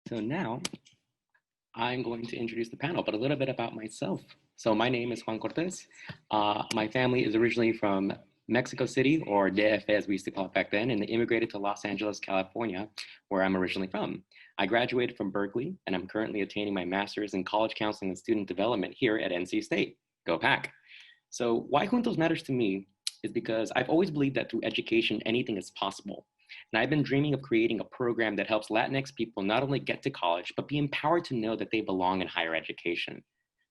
So now I'm going to introduce the panel, but a little bit about myself. So my name is Juan Cortez. My family is originally from Mexico City, or DF as we used to call it back then, and they immigrated to Los Angeles, California, where I'm originally from. I graduated from Berkeley, and I'm currently attaining my master's in college counseling and student development here at NC State. Go Pack! So why Juntos matters to me is because I've always believed that through education, anything is possible. And I've been dreaming of creating a program that helps Latinx people not only get to college, but be empowered to know that they belong in higher education.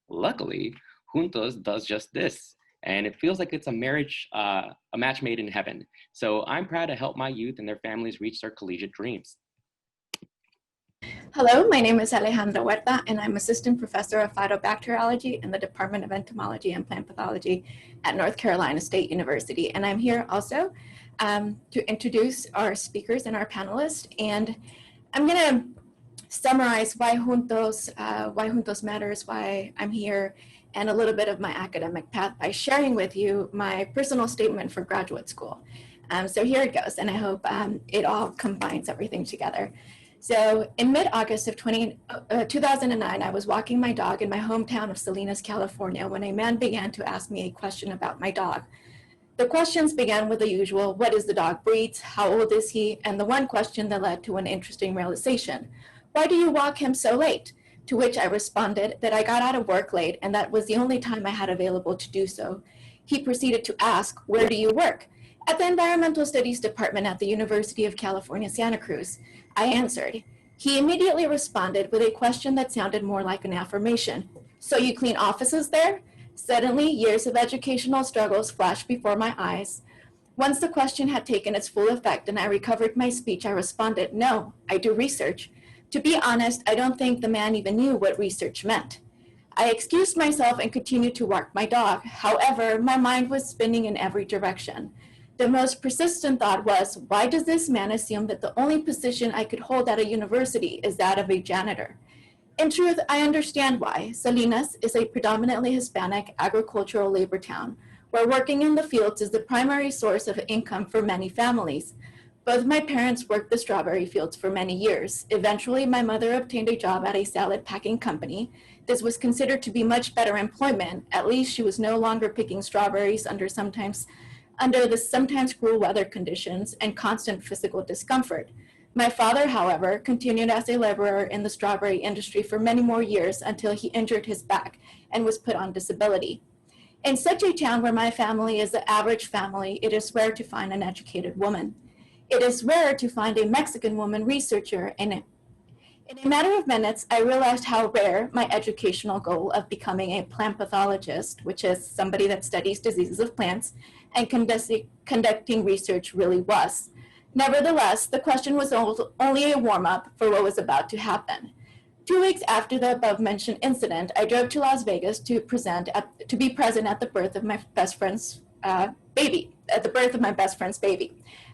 Luckily, Juntos does just this. And it feels like it's a match made in heaven. So I'm proud to help my youth and their families reach their collegiate dreams. Hello, my name is Alejandra Huerta, and I'm Assistant Professor of Phytobacteriology in the Department of Entomology and Plant Pathology at North Carolina State University. And I'm here also to introduce our speakers and our panelists. And I'm going to summarize why Juntos matters, why I'm here, and a little bit of my academic path by sharing with you my personal statement for graduate school. So here it goes, and I hope it all combines everything together. So in mid-August of 2009, I was walking my dog in my hometown of Salinas, California, when a man began to ask me a question about my dog. The questions began with the usual, what is the dog breeds, how old is he, and the one question that led to an interesting realization. Why do you walk him so late? To which I responded that I got out of work late and that was the only time I had available to do so. He proceeded to ask, where do you work? At the Environmental Studies Department at the University of California, Santa Cruz. I answered. He immediately responded with a question that sounded more like an affirmation. So you clean offices there? Suddenly, years of educational struggles flashed before my eyes. Once the question had taken its full effect and I recovered my speech, I responded, no, I do research. To be honest, I don't think the man even knew what research meant. I excused myself and continued to walk my dog. However, my mind was spinning in every direction. The most persistent thought was, why does this man assume that the only position I could hold at a university is that of a janitor? In truth, I understand why. Salinas is a predominantly Hispanic agricultural labor town, where working in the fields is the primary source of income for many families. Both my parents worked the strawberry fields for many years. Eventually, my mother obtained a job at a salad packing company. This was considered to be much better employment. At least she was no longer picking strawberries under the sometimes cruel weather conditions and constant physical discomfort. My father, however, continued as a laborer in the strawberry industry for many more years until he injured his back and was put on disability. In such a town where my family is the average family, it is rare to find an educated woman. It is rare to find a Mexican woman researcher, and in a matter of minutes, I realized how rare my educational goal of becoming a plant pathologist, which is somebody that studies diseases of plants, and conducting research really was. Nevertheless, the question was only a warm-up for what was about to happen. 2 weeks after the above-mentioned incident, I drove to Las Vegas to be present at the birth of my best friend's baby.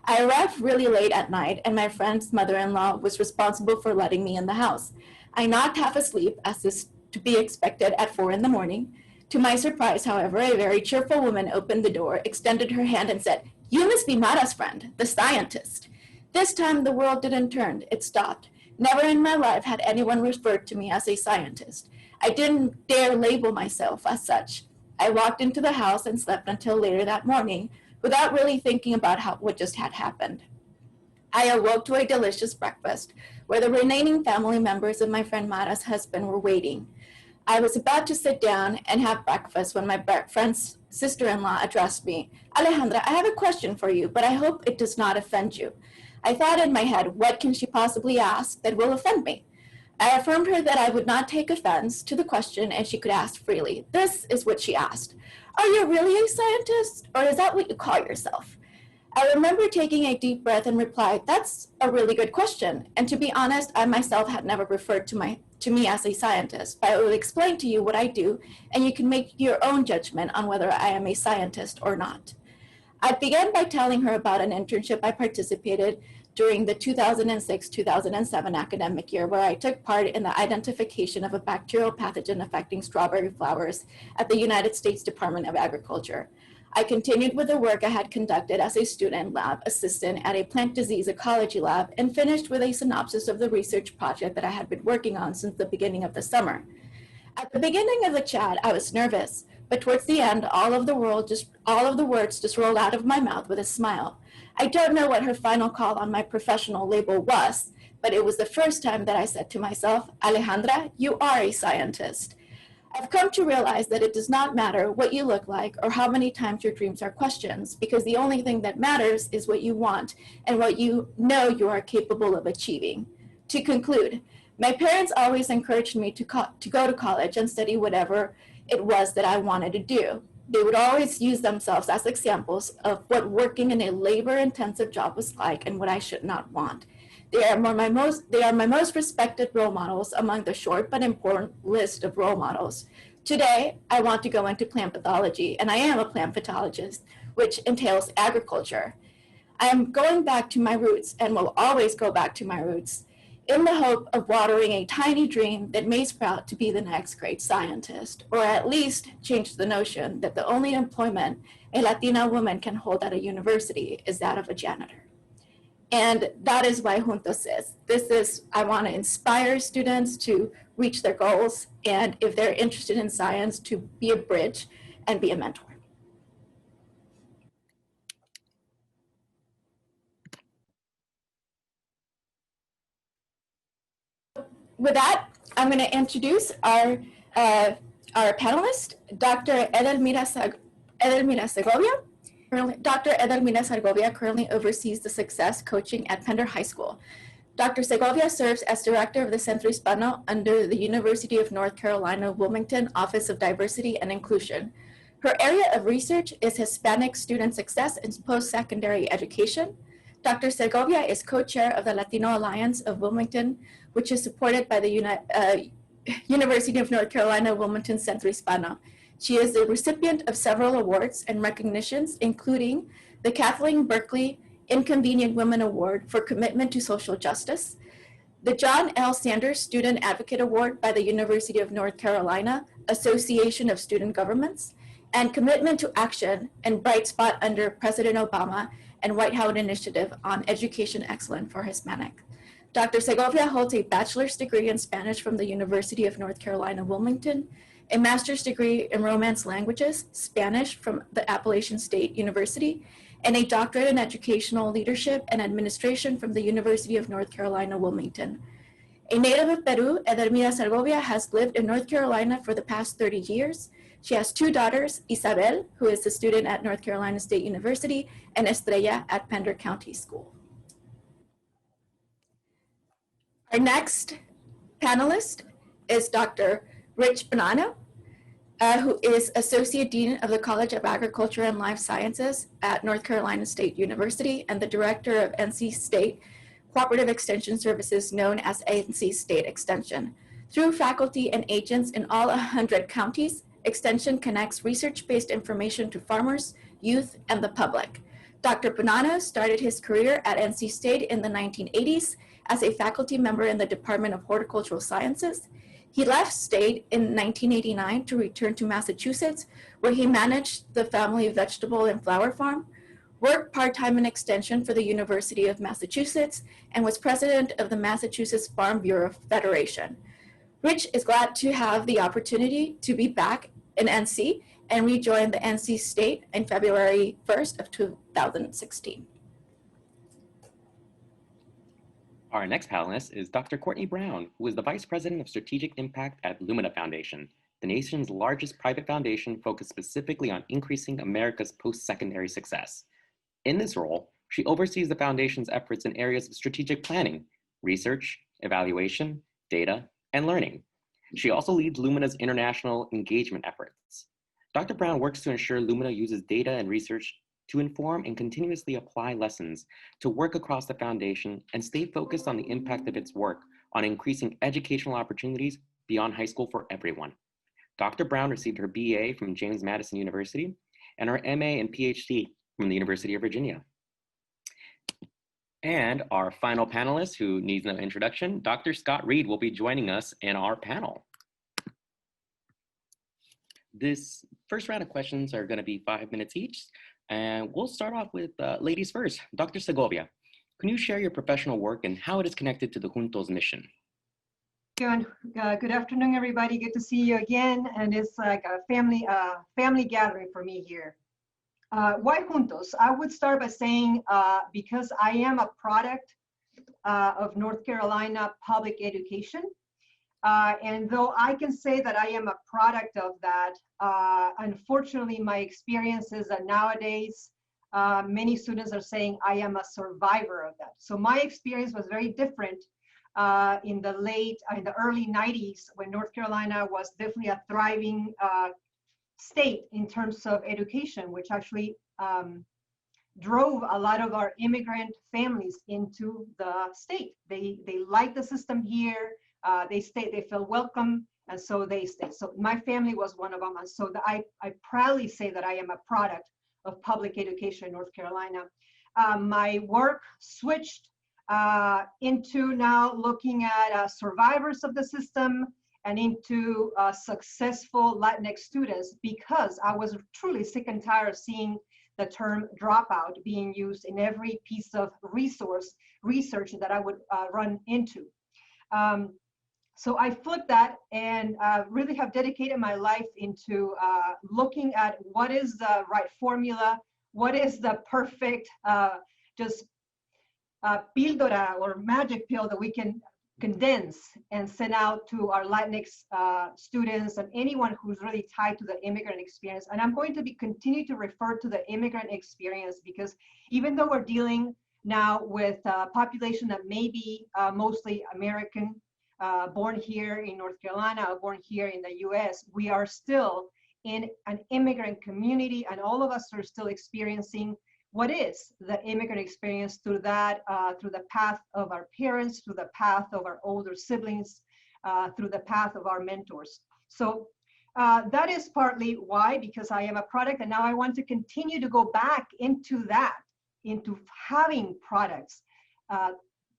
I arrived really late at night, and my friend's mother-in-law was responsible for letting me in the house. I knocked half asleep, as is to be expected at 4 in the morning. To my surprise, however, a very cheerful woman opened the door, extended her hand, and said, "You must be Mara's friend, the scientist." This time, the world didn't turn, it stopped. Never in my life had anyone referred to me as a scientist. I didn't dare label myself as such. I walked into the house and slept until later that morning, without really thinking about what just had happened. I awoke to a delicious breakfast, where the remaining family members of my friend Mara's husband were waiting. I was about to sit down and have breakfast when my friend's sister-in-law addressed me. "Alejandra, I have a question for you, but I hope it does not offend you." I thought in my head, what can she possibly ask that will offend me? I affirmed her that I would not take offense to the question and she could ask freely. This is what she asked. "Are you really a scientist, or is that what you call yourself?" I remember taking a deep breath and replied, "That's a really good question. And to be honest, I myself had never referred to me as a scientist, but I will explain to you what I do, and you can make your own judgment on whether I am a scientist or not." I began by telling her about an internship I participated during the 2006-2007 academic year, where I took part in the identification of a bacterial pathogen affecting strawberry flowers at the United States Department of Agriculture. I continued with the work I had conducted as a student lab assistant at a plant disease ecology lab and finished with a synopsis of the research project that I had been working on since the beginning of the summer. At the beginning of the chat, I was nervous, but towards the end, all of the words just rolled out of my mouth with a smile. I don't know what her final call on my professional label was, but it was the first time that I said to myself, Alejandra, you are a scientist. I've come to realize that it does not matter what you look like or how many times your dreams are questioned, because the only thing that matters is what you want and what you know you are capable of achieving. To conclude, my parents always encouraged me to go to college and study whatever it was that I wanted to do. They would always use themselves as examples of what working in a labor-intensive job was like and what I should not want. They are my most respected role models among the short but important list of role models. Today, I want to go into plant pathology, and I am a plant pathologist, which entails agriculture. I am going back to my roots and will always go back to my roots in the hope of watering a tiny dream that may sprout to be the next great scientist, or at least change the notion that the only employment a Latina woman can hold at a university is that of a janitor. And that is why Juntos is. I want to inspire students to reach their goals, and if they're interested in science, to be a bridge and be a mentor. With that, I'm going to introduce our panelist, Dr. Edelmira Segovia. Dr. Edelmira Segovia currently oversees the success coaching at Pender High School. Dr. Segovia serves as director of the Centro Hispano under the University of North Carolina, Wilmington Office of Diversity and Inclusion. Her area of research is Hispanic student success in post-secondary education. Dr. Segovia is co-chair of the Latino Alliance of Wilmington, which is supported by the University of North Carolina, Wilmington Centro Hispano. She is the recipient of several awards and recognitions, including the Kathleen Berkeley Inconvenient Women Award for commitment to social justice, the John L. Sanders Student Advocate Award by the University of North Carolina Association of Student Governments, and commitment to action and bright spot under President Obama and White House Initiative on Education Excellence for Hispanic. Dr. Segovia holds a bachelor's degree in Spanish from the University of North Carolina, Wilmington, a master's degree in Romance Languages, Spanish from the Appalachian State University, and a doctorate in educational leadership and administration from the University of North Carolina, Wilmington. A native of Peru, Edelmira Segovia has lived in North Carolina for the past 30 years. She has two daughters, Isabel, who is a student at North Carolina State University, and Estrella at Pender County School. Our next panelist is Dr. Rich Bonanno, who is Associate Dean of the College of Agriculture and Life Sciences at North Carolina State University and the Director of NC State Cooperative Extension Services, known as NC State Extension. Through faculty and agents in all 100 counties, Extension connects research-based information to farmers, youth, and the public. Dr. Bonanno started his career at NC State in the 1980s as a faculty member in the Department of Horticultural Sciences. He left state in 1989 to return to Massachusetts, where he managed the family vegetable and flower farm, worked part-time in extension for the University of Massachusetts, and was president of the Massachusetts Farm Bureau Federation. Rich is glad to have the opportunity to be back in NC and rejoin the NC State in February 1st of 2016. Our next panelist is Dr. Courtney Brown, who is the Vice President of Strategic Impact at Lumina Foundation, the nation's largest private foundation focused specifically on increasing America's post-secondary success. In this role, she oversees the foundation's efforts in areas of strategic planning, research, evaluation, data, and learning. She also leads Lumina's international engagement efforts. Dr. Brown works to ensure Lumina uses data and research to inform and continuously apply lessons to work across the foundation and stay focused on the impact of its work on increasing educational opportunities beyond high school for everyone. Dr. Brown received her BA from James Madison University and her MA and PhD from the University of Virginia. And our final panelist, who needs no introduction, Dr. Scott Reed, will be joining us in our panel. This first round of questions are going to be 5 minutes each, and we'll start off with ladies first. Dr. Segovia, can you share your professional work and how it is connected to the Juntos mission? Good afternoon, everybody. Good to see you again, and it's like a family gathering for me here. Why Juntos? I would start by saying because I am a product of North Carolina public education, and though I can say that I am a product of that, unfortunately, my experience is that nowadays many students are saying I am a survivor of that. So my experience was very different in the early 90s, when North Carolina was definitely a thriving state in terms of education, which actually drove a lot of our immigrant families into the state. They liked the system here. They felt welcome, and so they stayed. So my family was one of them, and so I proudly say that I am a product of public education in North Carolina. My work switched into now looking at survivors of the system and into successful Latinx students, because I was truly sick and tired of seeing the term dropout being used in every piece of research that I would run into. So I flipped that and really have dedicated my life into looking at what is the right formula, what is the perfect píldora or magic pill that we can condense and send out to our Latinx students and anyone who's really tied to the immigrant experience. And I'm going to continue to refer to the immigrant experience, because even though we're dealing now with a population that may be mostly American, born here in North Carolina or born here in the US, we are still in an immigrant community, and all of us are still experiencing what is the immigrant experience through the path of our parents, through the path of our older siblings, through the path of our mentors. So that is partly why, because I am a product, and now I want to continue to go back into that, into having products,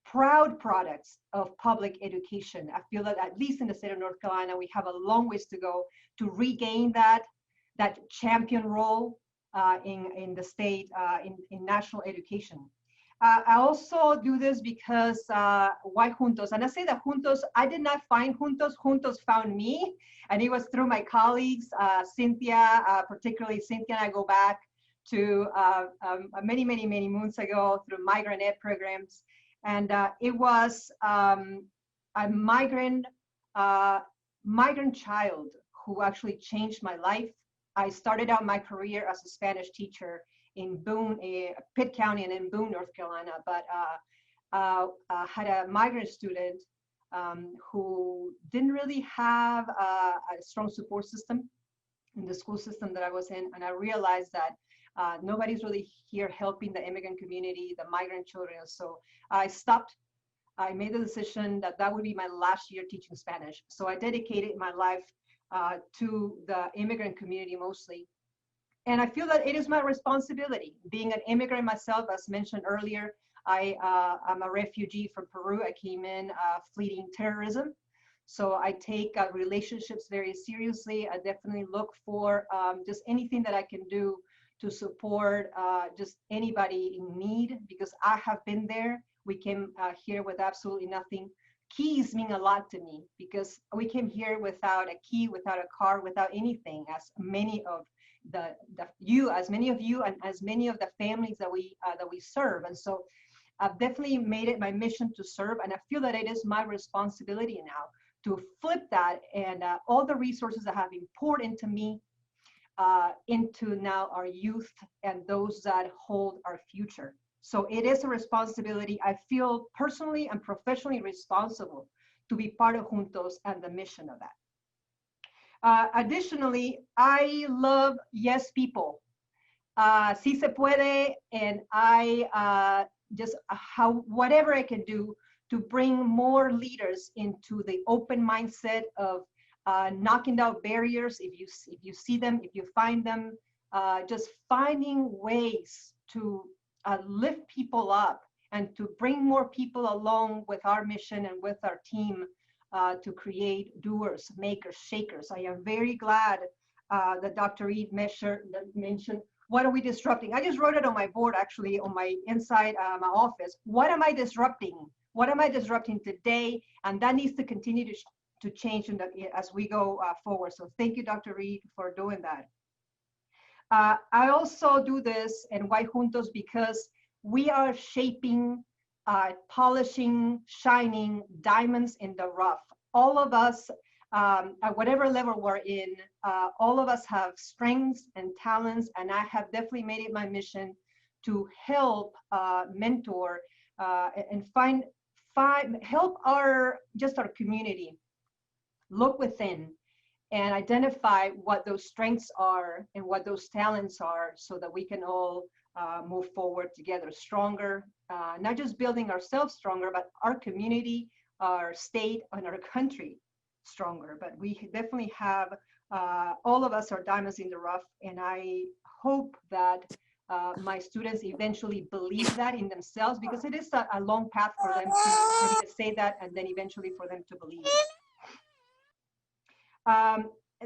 proud products of public education. I feel that at least in the state of North Carolina, we have a long ways to go to regain that champion role in the state, in national education. I also do this because why Juntos? And I say that Juntos, I did not find Juntos, Juntos found me, and it was through my colleagues, Cynthia, particularly Cynthia and I go back to many moons ago through migrant ed programs. And it was a migrant child who actually changed my life. I started out my career as a Spanish teacher in Boone, Pitt County, and in Boone, North Carolina, but had a migrant student who didn't really have a strong support system in the school system that I was in. And I realized that nobody's really here helping the immigrant community, the migrant children. So I stopped. I made the decision that that would be my last year teaching Spanish. So I dedicated my life to the immigrant community mostly. And I feel that it is my responsibility. Being an immigrant myself, as mentioned earlier, I'm a refugee from Peru. I came in fleeing terrorism. So I take relationships very seriously. I definitely look for just anything that I can do to support just anybody in need, because I have been there. We came here with absolutely nothing. Keys mean a lot to me, because we came here without a key, without a car, without anything, as many of as many of you and as many of the families that we serve. And so I've definitely made it my mission to serve, and I feel that it is my responsibility now to flip that and all the resources that have been poured into me into now our youth and those that hold our future. So it is a responsibility. I feel personally and professionally responsible to be part of Juntos and the mission of that. Additionally, I love yes people. Si se puede, and I just whatever I can do to bring more leaders into the open mindset of knocking down barriers. If you see them, if you find them, just finding ways to lift people up and to bring more people along with our mission and with our team to create doers, makers, shakers. I am very glad that Dr. Reed mentioned. What are we disrupting? I just wrote it on my board, actually, on my inside my office. What am I disrupting? What am I disrupting today? And that needs to continue to change as we go forward. So thank you, Dr. Reed, for doing that. I also do this in Why Juntos because we are shaping, polishing, shining diamonds in the rough. All of us, at whatever level we're in, all of us have strengths and talents, and I have definitely made it my mission to help mentor and help our community look within and identify what those strengths are and what those talents are, so that we can all move forward together stronger, not just building ourselves stronger, but our community, our state, and our country stronger. But we definitely have, all of us are diamonds in the rough, and I hope that my students eventually believe that in themselves, because it is a long path for them for me to say that, and then eventually for them to believe it.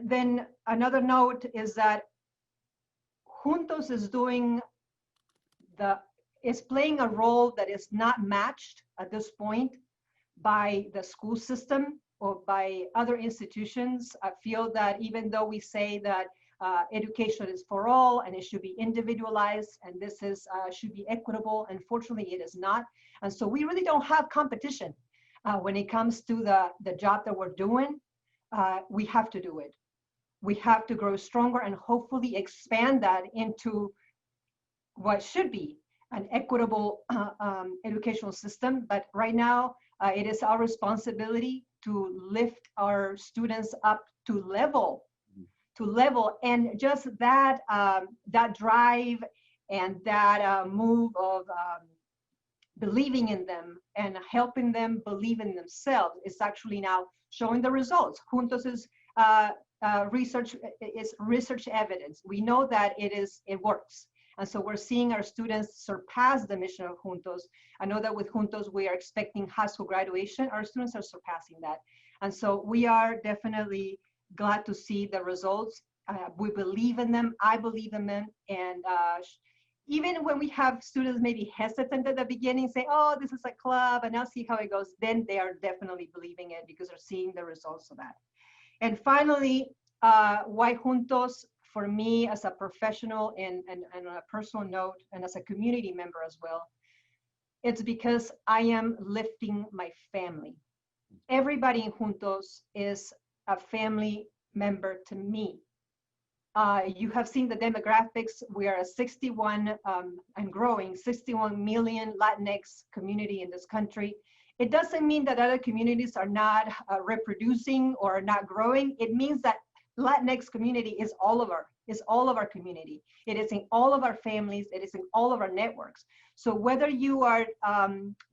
Then another note is that Juntos is playing a role that is not matched at this point by the school system or by other institutions. I feel that even though we say that education is for all and it should be individualized and this should be equitable, unfortunately it is not. And so we really don't have competition when it comes to the job that we're doing. We have to do it. We have to grow stronger and hopefully expand that into what should be an equitable educational system. But right now, it is our responsibility to lift our students up to level, and just that drive and that move of believing in them and helping them believe in themselves is actually now showing the results. Juntos is research evidence. We know that it works. And so we're seeing our students surpass the mission of Juntos. I know that with Juntos, we are expecting high school graduation. Our students are surpassing that. And so we are definitely glad to see the results. We believe in them. I believe in them. And even when we have students maybe hesitant at the beginning, say, oh, this is a club, and I'll see how it goes, then they are definitely believing it because they're seeing the results of that. And finally, why Juntos, for me as a professional and on a personal note, and as a community member as well, it's because I am lifting my family. Everybody in Juntos is a family member to me. You have seen the demographics. We are a 61 and growing 61 million Latinx community in this country. It doesn't mean that other communities are not reproducing or not growing. It means that Latinx community is all of our community. It is in all of our families. It is in all of our networks. So whether you are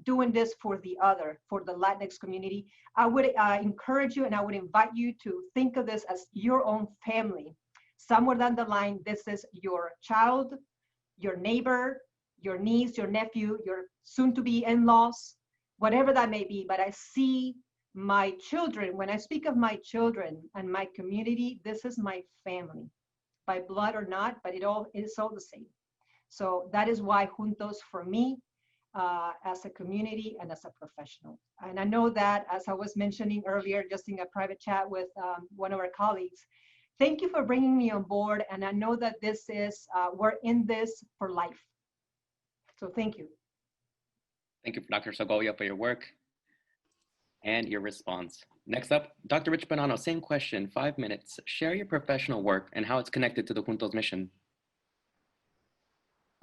doing this for the Latinx community, I would encourage you and I would invite you to think of this as your own family. Somewhere down the line, this is your child, your neighbor, your niece, your nephew, your soon-to-be in-laws, whatever that may be. But I see my children, when I speak of my children and my community, this is my family, by blood or not, but it's all the same. So that is why Juntos for me, as a community and as a professional. And I know that, as I was mentioning earlier, just in a private chat with one of our colleagues, thank you for bringing me on board. And I know that this is, we're in this for life. So thank you. Thank you, Dr. Segovia, for your work and your response. Next up, Dr. Rich Bonanno, same question, 5 minutes. Share your professional work and how it's connected to the Juntos mission.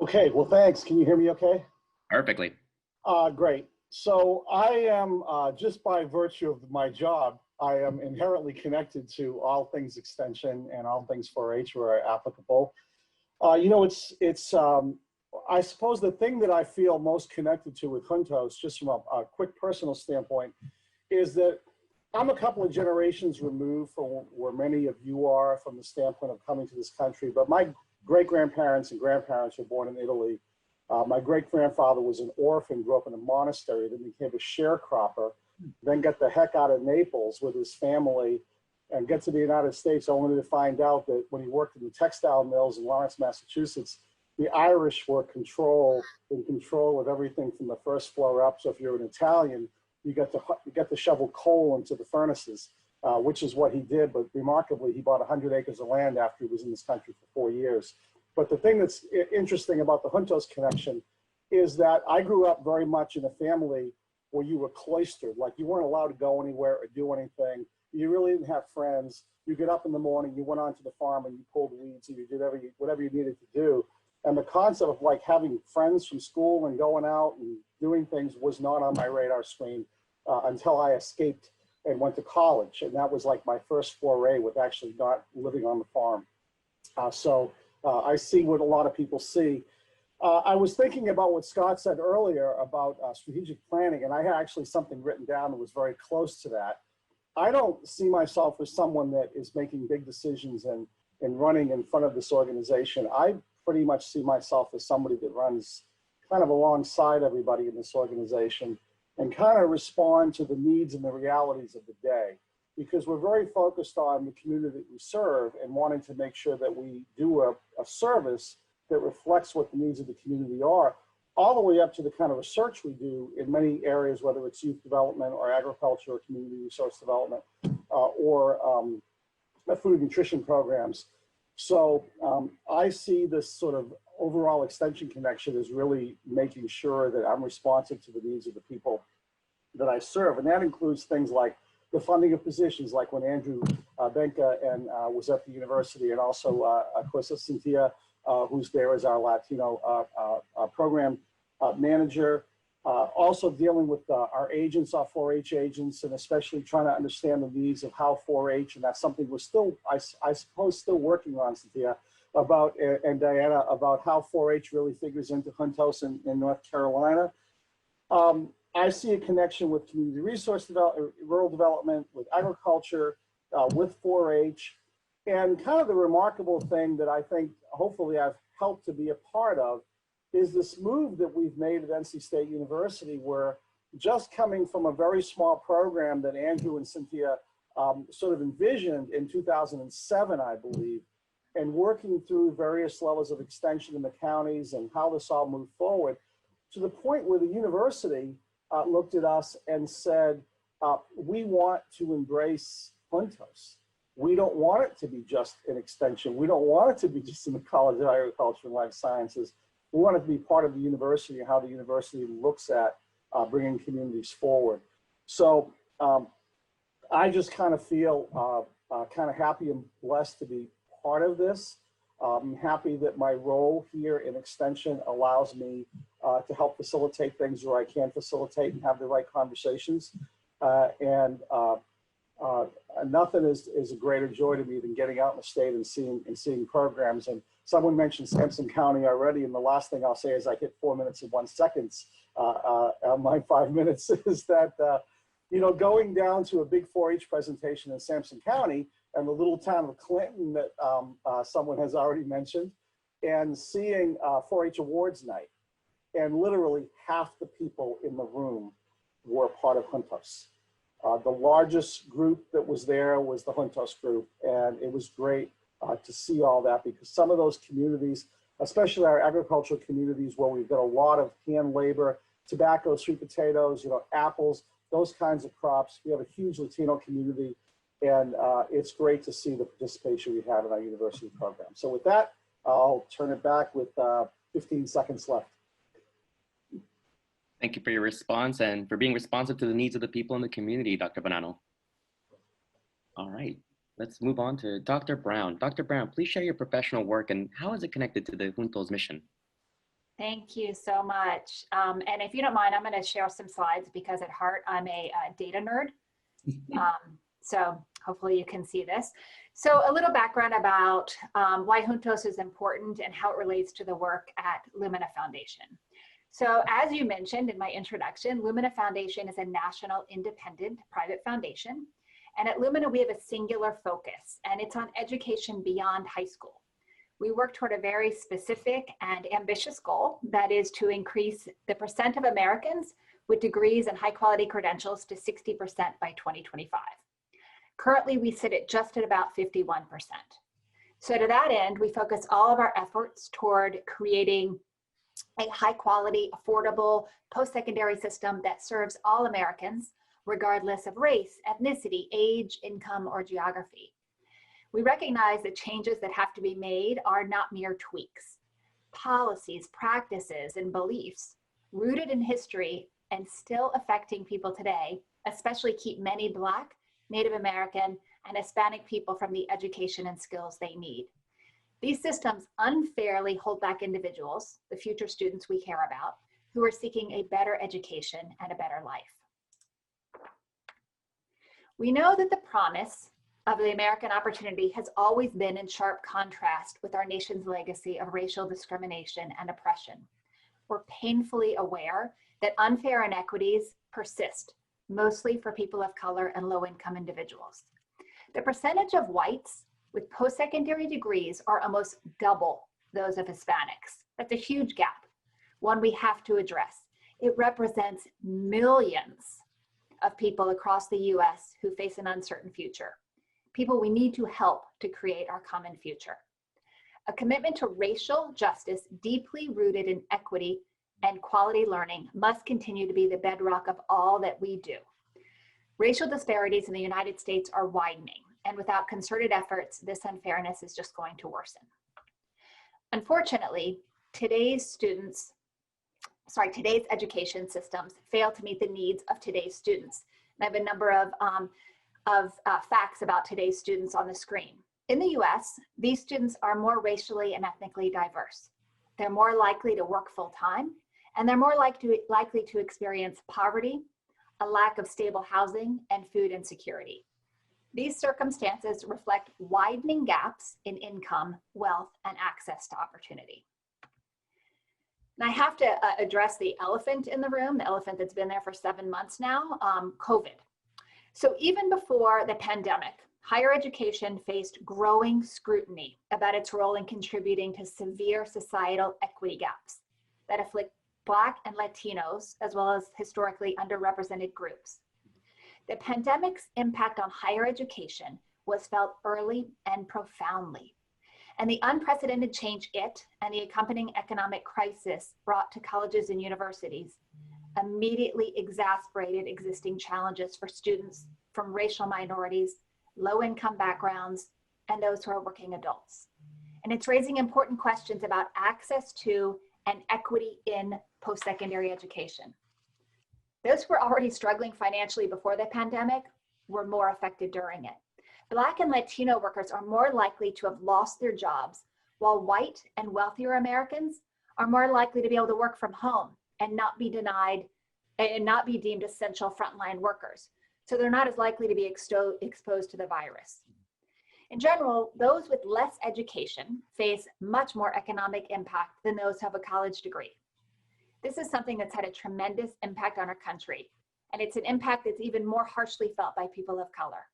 Okay, well, thanks. Can you hear me okay? Perfectly. Great. So I am, just by virtue of my job, I am inherently connected to all things extension and all things 4-H where applicable. You know, I suppose the thing that I feel most connected to with Juntos, just from a quick personal standpoint, is that I'm a couple of generations removed from where many of you are from the standpoint of coming to this country, but my great-grandparents and grandparents were born in Italy. My great-grandfather was an orphan, grew up in a monastery, then became a sharecropper, then got the heck out of Naples with his family and get to the United States only to find out that when he worked in the textile mills in Lawrence, Massachusetts, the Irish were in control of everything from the first floor up. So if you're an Italian, you get to shovel coal into the furnaces, which is what he did. But remarkably, he bought 100 acres of land after he was in this country for 4 years. But the thing that's interesting about the Juntos connection is that I grew up very much in a family where you were cloistered, like you weren't allowed to go anywhere or do anything. You really didn't have friends. You get up in the morning, you went onto the farm and you pulled weeds and you did whatever you needed to do. And the concept of like having friends from school and going out and doing things was not on my radar screen until I escaped and went to college. And that was like my first foray with actually not living on the farm. So I see what a lot of people see. I was thinking about what Scott said earlier about strategic planning, and I had actually something written down that was very close to that. I don't see myself as someone that is making big decisions and running in front of this organization. I pretty much see myself as somebody that runs kind of alongside everybody in this organization and kind of respond to the needs and the realities of the day, because we're very focused on the community that we serve and wanting to make sure that we do a service that reflects what the needs of the community are, all the way up to the kind of research we do in many areas, whether it's youth development or agriculture or community resource development or food and nutrition programs. So I see this sort of overall extension connection as really making sure that I'm responsive to the needs of the people that I serve. And that includes things like the funding of positions, like when Andrew Benka and was at the university, and also of course Cynthia, who's there as our Latino program manager. Also dealing with our agents, our 4-H agents, and especially trying to understand the needs of how 4-H, and that's something we're still, I suppose, still working on, Cynthia, about, and Diana, about how 4-H really figures into Juntos in North Carolina. I see a connection with community resource development, rural development, with agriculture, with 4-H. And kind of the remarkable thing that I think hopefully I've helped to be a part of is this move that we've made at NC State University, where just coming from a very small program that Andrew and Cynthia sort of envisioned in 2007, I believe, and working through various levels of extension in the counties and how this all moved forward, to the point where the university looked at us and said, we want to embrace Juntos. We don't want it to be just an extension. We don't want it to be just in the College of Agriculture and Life Sciences. We want it to be part of the university and how the university looks at bringing communities forward. So I just kind of feel kind of happy and blessed to be part of this. I'm happy that my role here in Extension allows me to help facilitate things where I can facilitate and have the right conversations. Nothing is a greater joy to me than getting out in the state and seeing programs. And someone mentioned Sampson County already, and the last thing I'll say is I hit 4 minutes and 1 second on my 5 minutes is that you know, going down to a big 4-H presentation in Sampson County and the little town of Clinton that someone has already mentioned, and seeing 4-H awards night, and literally half the people in the room were part of Juntos. The largest group that was there was the Juntos group, and it was great to see all that, because some of those communities, especially our agricultural communities where we've got a lot of hand labor, tobacco, sweet potatoes, you know, apples, those kinds of crops. We have a huge Latino community, and it's great to see the participation we have in our university program. So with that, I'll turn it back with 15 seconds left. Thank you for your response and for being responsive to the needs of the people in the community, Dr. Bonanno. All right, let's move on to Dr. Brown. Dr. Brown, please share your professional work and how is it connected to the Juntos mission? Thank you so much. And if you don't mind, I'm going to share some slides because at heart, I'm a data nerd. So hopefully you can see this. So a little background about why Juntos is important and how it relates to the work at Lumina Foundation. So as you mentioned in my introduction, Lumina Foundation is a national independent private foundation. And at Lumina, we have a singular focus, and it's on education beyond high school. We work toward a very specific and ambitious goal, that is to increase the percent of Americans with degrees and high quality credentials to 60% by 2025. Currently, we sit at just at about 51%. So to that end, we focus all of our efforts toward creating a high quality, affordable post-secondary system that serves all Americans, regardless of race, ethnicity, age, income, or geography. We recognize that changes that have to be made are not mere tweaks. Policies, practices, and beliefs rooted in history and still affecting people today, especially keep many Black, Native American, and Hispanic people from the education and skills they need. These systems unfairly hold back individuals, the future students we care about, who are seeking a better education and a better life. We know that the promise of the American opportunity has always been in sharp contrast with our nation's legacy of racial discrimination and oppression. We're painfully aware that unfair inequities persist, mostly for people of color and low-income individuals. The percentage of whites with post-secondary degrees are almost double those of Hispanics. That's a huge gap, one we have to address. It represents millions of people across the US who face an uncertain future, people we need to help to create our common future. A commitment to racial justice deeply rooted in equity and quality learning must continue to be the bedrock of all that we do. Racial disparities in the United States are widening, and without concerted efforts, this unfairness is just going to worsen. Unfortunately, today's education systems fail to meet the needs of today's students. And I have a number of facts about today's students on the screen. In the US, these students are more racially and ethnically diverse. They're more likely to work full-time, and they're more likely to experience poverty, a lack of stable housing, and food insecurity. These circumstances reflect widening gaps in income, wealth, and access to opportunity. And I have to address the elephant in the room, the elephant that's been there for 7 months now, COVID. So even before the pandemic, higher education faced growing scrutiny about its role in contributing to severe societal equity gaps that afflict Black and Latinos, as well as historically underrepresented groups. The pandemic's impact on higher education was felt early and profoundly. And the unprecedented change it and the accompanying economic crisis brought to colleges and universities immediately exacerbated existing challenges for students from racial minorities, low-income backgrounds, and those who are working adults. And it's raising important questions about access to and equity in post-secondary education. Those who were already struggling financially before the pandemic were more affected during it. Black and Latino workers are more likely to have lost their jobs, while white and wealthier Americans are more likely to be able to work from home and not be denied and not be deemed essential frontline workers. So they're not as likely to be exposed to the virus. In general, those with less education face much more economic impact than those who have a college degree. This is something that's had a tremendous impact on our country, and it's an impact that's even more harshly felt by people of color.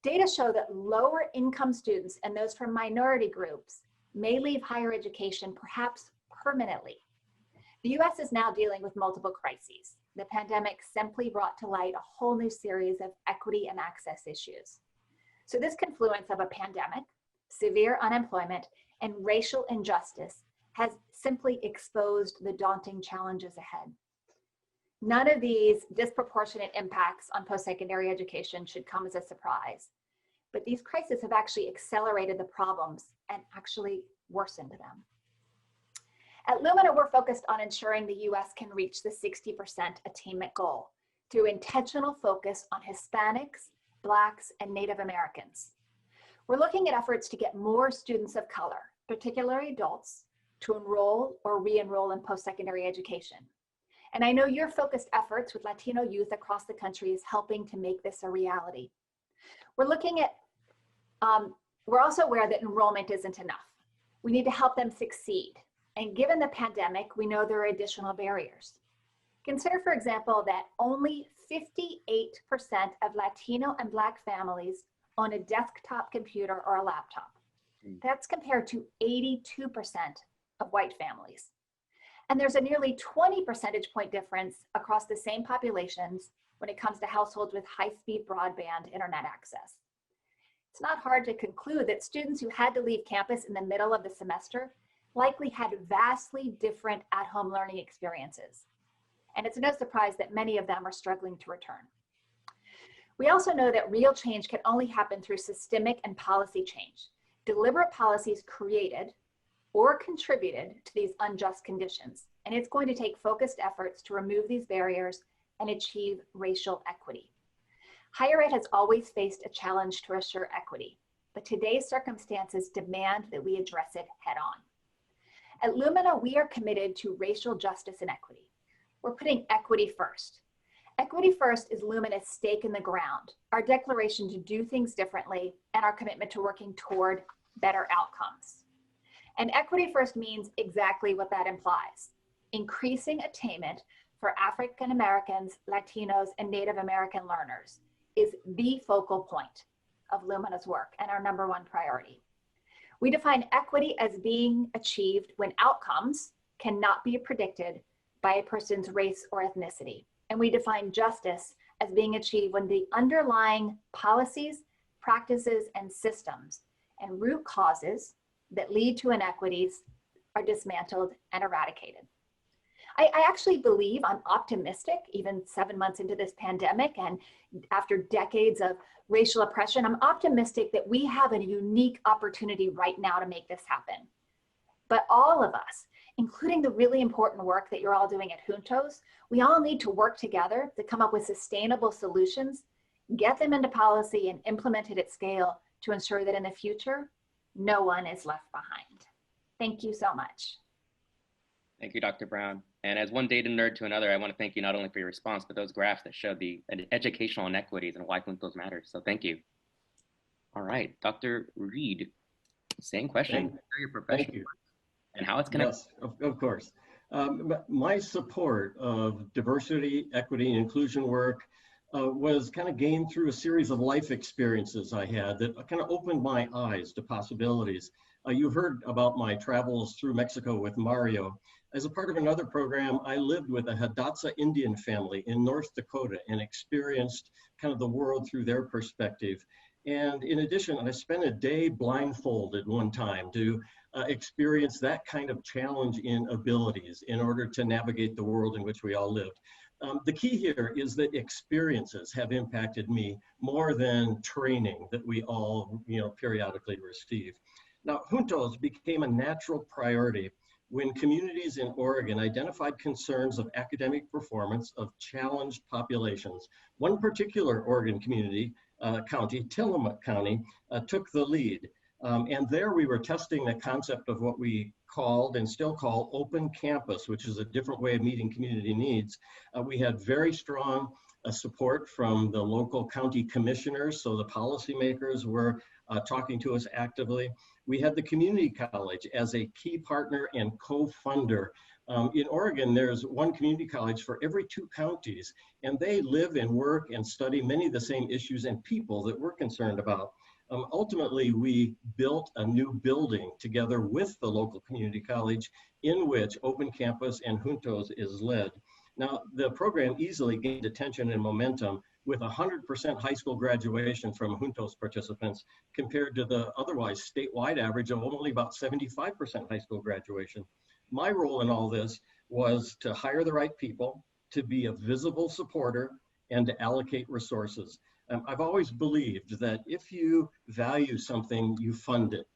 Data show that lower income students and those from minority groups may leave higher education perhaps permanently. The US is now dealing with multiple crises. The pandemic simply brought to light a whole new series of equity and access issues. So this confluence of a pandemic, severe unemployment, and racial injustice has simply exposed the daunting challenges ahead. None of these disproportionate impacts on post-secondary education should come as a surprise, but these crises have actually accelerated the problems and actually worsened them. At Lumina, we're focused on ensuring the US can reach the 60% attainment goal through intentional focus on Hispanics, Blacks, and Native Americans. We're looking at efforts to get more students of color, particularly adults, to enroll or re-enroll in post-secondary education. And I know your focused efforts with Latino youth across the country is helping to make this a reality. We're also aware that enrollment isn't enough. We need to help them succeed. And given the pandemic, we know there are additional barriers. Consider, for example, that only 58% of Latino and Black families own a desktop computer or a laptop. That's compared to 82% of white families. And there's a nearly 20 percentage point difference across the same populations when it comes to households with high-speed broadband internet access. It's not hard to conclude that students who had to leave campus in the middle of the semester likely had vastly different at-home learning experiences. And it's no surprise that many of them are struggling to return. We also know that real change can only happen through systemic and policy change. Deliberate policies created or contributed to these unjust conditions, and it's going to take focused efforts to remove these barriers and achieve racial equity. Higher ed has always faced a challenge to assure equity, but today's circumstances demand that we address it head on. At Lumina, we are committed to racial justice and equity. We're putting equity first. Equity first is Lumina's stake in the ground, our declaration to do things differently, and our commitment to working toward better outcomes. And equity first means exactly what that implies: increasing attainment for African Americans, Latinos, and Native American learners is the focal point of Lumina's work and our #1 priority. We define equity as being achieved when outcomes cannot be predicted by a person's race or ethnicity. And we define justice as being achieved when the underlying policies, practices, and systems and root causes that lead to inequities are dismantled and eradicated. I actually believe, I'm optimistic, even 7 months into this pandemic and after decades of racial oppression, I'm optimistic that we have a unique opportunity right now to make this happen. But all of us, including the really important work that you're all doing at Juntos, we all need to work together to come up with sustainable solutions, get them into policy, and implement it at scale to ensure that in the future, no one is left behind. Thank you so much. Thank you, Dr. Brown. And as one data nerd to another, I want to thank you not only for your response, but those graphs that show the educational inequities and why Juntos matters. So thank you. All right, Dr. Reed, same question. Your professional work and how it's connected. Yes, of course. My support of diversity, equity, and inclusion work was kind of gained through a series of life experiences I had that kind of opened my eyes to possibilities. You heard about my travels through Mexico with Mario. As a part of another program, I lived with a Hidatsa Indian family in North Dakota and experienced kind of the world through their perspective. And in addition, I spent a day blindfolded one time to experience that kind of challenge in abilities in order to navigate the world in which we all lived. The key here is that experiences have impacted me more than training that we all, periodically receive. Now, Juntos became a natural priority when communities in Oregon identified concerns of academic performance of challenged populations. One particular Oregon county, Tillamook County, took the lead. And there we were testing the concept of what we called and still call open campus, which is a different way of meeting community needs. We had very strong support from the local county commissioners, so the policymakers were talking to us actively. We had the community college as a key partner and co-funder. In Oregon, there's one community college for every 2 counties, and they live and work and study many of the same issues and people that we're concerned about. Ultimately, we built a new building together with the local community college in which Open Campus and Juntos is led. Now, the program easily gained attention and momentum with 100% high school graduation from Juntos participants compared to the otherwise statewide average of only about 75% high school graduation. My role in all this was to hire the right people, to be a visible supporter, and to allocate resources. I've always believed that if you value something, you fund it.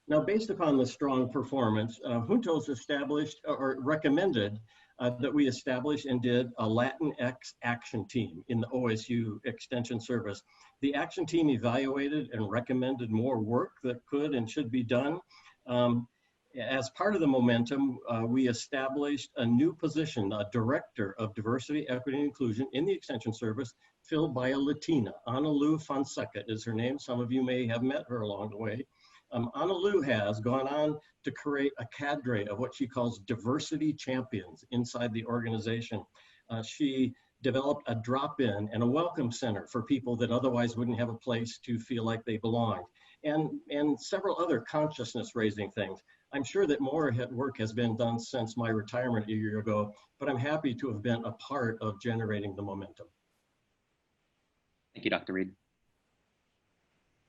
Now, based upon the strong performance, Juntos established or recommended that we establish and did a Latinx action team in the OSU Extension Service. The action team evaluated and recommended more work that could and should be done. As part of the momentum, we established a new position, a director of diversity, equity, and inclusion in the Extension Service, filled by a Latina. Ana Lu Fonseca is her name. Some of you may have met her along the way. Ana Lu has gone on to create a cadre of what she calls diversity champions inside the organization. She developed a drop-in and a welcome center for people that otherwise wouldn't have a place to feel like they belonged, and several other consciousness-raising things. I'm sure that more work has been done since my retirement a year ago, but I'm happy to have been a part of generating the momentum. Thank you, Dr. Reed.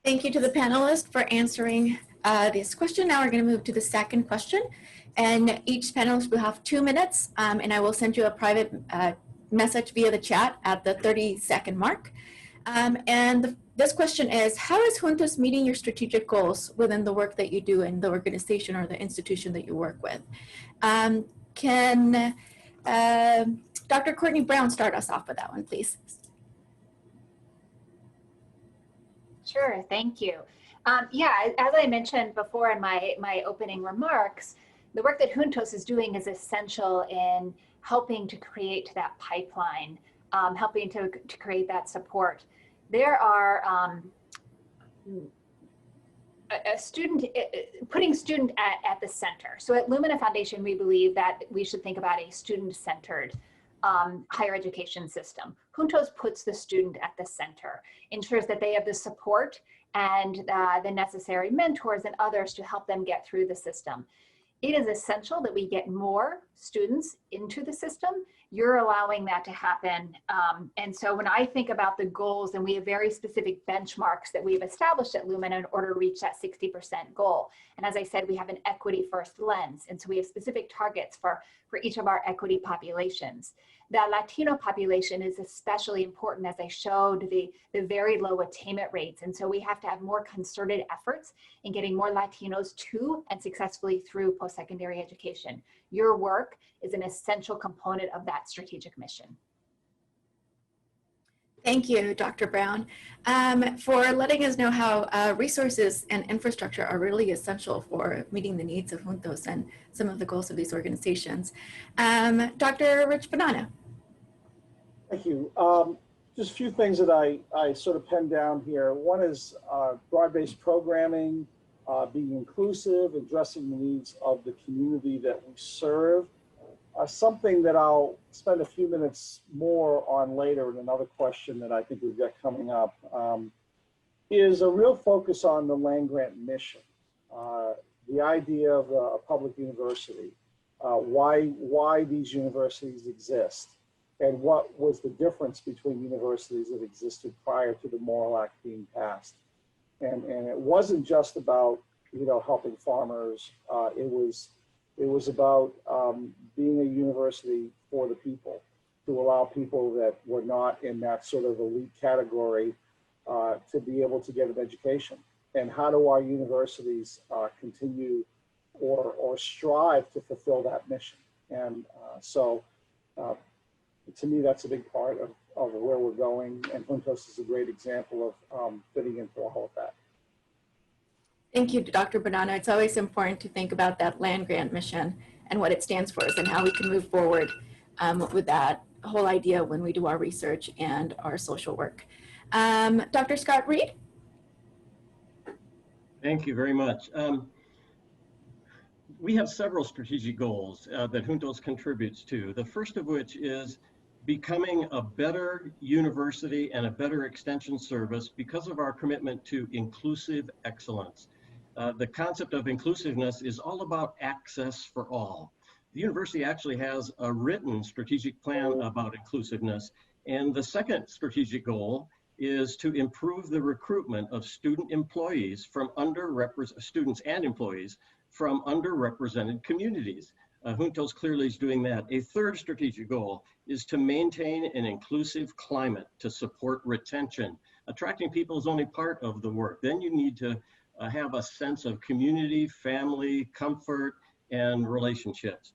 Thank you to the panelists for answering this question. Now we're going to move to the second question. And each panelist will have 2 minutes, and I will send you a private message via the chat at the 30-second mark. This question is, how is Juntos meeting your strategic goals within the work that you do in the organization or the institution that you work with? Can Dr. Courtney Brown start us off with that one, please? Sure, thank you. Yeah, as I mentioned before in my opening remarks, the work that Juntos is doing is essential in helping to create that pipeline, helping to create that support. There are putting student at the center. So at Lumina Foundation, we believe that we should think about a student-centered higher education system. Juntos puts the student at the center, ensures that they have the support and the necessary mentors and others to help them get through the system. It is essential that we get more students into the system. You're allowing that to happen. And so when I think about the goals, and we have very specific benchmarks that we've established at Lumina in order to reach that 60% goal. And as I said, we have an equity first lens. And so we have specific targets for each of our equity populations. The Latino population is especially important, as I showed the very low attainment rates. And so we have to have more concerted efforts in getting more Latinos to and successfully through post-secondary education. Your work is an essential component of that strategic mission. Thank you, Dr. Brown, for letting us know how resources and infrastructure are really essential for meeting the needs of Juntos and some of the goals of these organizations. Dr. Rich Banana. Thank you. Just a few things that I sort of penned down here. One is broad-based programming, being inclusive, addressing the needs of the community that we serve. Something that I'll spend a few minutes more on later in another question that I think we've got coming up is a real focus on the land-grant mission. The idea of a public university, why these universities exist, and what was the difference between universities that existed prior to the Morrill Act being passed. And it wasn't just about, you know, helping farmers. It was about being a university for the people, to allow people that were not in that sort of elite category to be able to get an education. And how do our universities continue or strive to fulfill that mission? And so to me, that's a big part of where we're going. And Juntos is a great example of fitting into all of that. Thank you, Dr. Banana. It's always important to think about that land-grant mission and what it stands for and how we can move forward with that whole idea when we do our research and our social work. Dr. Scott Reed? Thank you very much. We have several strategic goals that Juntos contributes to. The first of which is becoming a better university and a better extension service because of our commitment to inclusive excellence. The concept of inclusiveness is all about access for all. The university actually has a written strategic plan about inclusiveness. And the second strategic goal is to improve the recruitment of student employees from students and employees from underrepresented communities. Juntos clearly is doing that. A third strategic goal is to maintain an inclusive climate to support retention. Attracting people is only part of the work. Then you need to have a sense of community, family, comfort, and relationships.